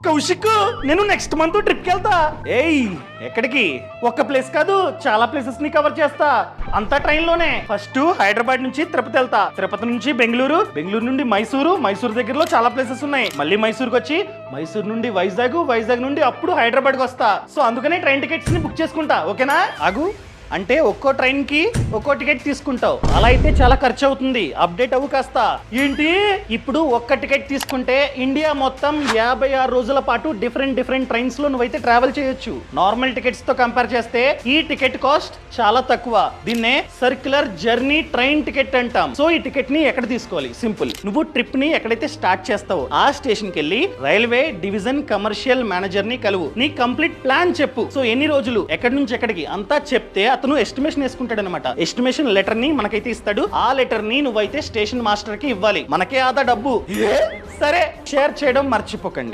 కౌశిక్, నేను next month trip కి వెళ్తా. ఏయ్, ఎక్కడికి? ఒక్క ప్లేస్ కాదు, చాలా ప్లేసెస్ ని కవర్ చేస్తా. అంతా ట్రైన్ లోనే. ఫస్ట్ హైదరాబాద్ నుంచి తిరుపతి వెళ్తా, తిరుపతి నుంచి బెంగళూరు, బెంగళూరు నుండి మైసూరు, మైసూరు దగ్గరలో చాలా ప్లేసెస్ ఉన్నాయి. మళ్ళీ మైసూరుకి వచ్చి మైసూరు నుండి వైజాగ్, వైజాగ్ నుండి అప్పుడు హైదరాబాద్ కి వస్తా. సో అందుకనే ట్రైన్ టికెట్స్ ని బుక్ చేసుకుంటా. ఓకేనా? ఆగు, అంటే ఒక్కో ట్రైన్ కి ఒక్కో టికెట్ తీసుకుంటావు. అలా అయితే చాలా ఖర్చు అవుతుంది. అప్డేట్ అవ్వు కాస్త. ఏంటి, ఇప్పుడు ఒక్క టికెట్ తీసుకుంటే ఇండియా మొత్తం 56 రోజుల పాటు డిఫరెంట్ ట్రైన్స్ లో నువ్వైతే ట్రావెల్ చేయొచ్చు. నార్మల్ టికెట్స్ తో కంపేర్ చేస్తే ఈ టికెట్ కాస్ట్ చాలా తక్కువ. దీన్నే సర్క్యులర్ జర్నీ ట్రైన్ టికెట్ అంటాం. సో ఈ టికెట్ ని ఎక్కడ తీసుకోవాలి? సింపుల్. నువ్వు ట్రిప్ ని ఎక్కడైతే స్టార్ట్ చేస్తావో ఆ స్టేషన్ కి వెళ్ళి రైల్వే డివిజన్ కమర్షియల్ మేనేజర్ ని కలువు. నీ కంప్లీట్ ప్లాన్ చెప్పు. సో ఎన్ని రోజులు, ఎక్కడి నుంచి ఎక్కడికి అంతా చెప్తే అతను ఎస్టిమేషన్ వేసుకుంటాడు అనమాట. ఎస్టిమేషన్ లెటర్ ని మనకైతే ఇస్తాడు. ఆ లెటర్ ని నువ్వైతే స్టేషన్ మాస్టర్ కి ఇవ్వాలి. మనకే ఆదా డబ్బు. సరే, షేర్ చేయడం మర్చిపోకండి.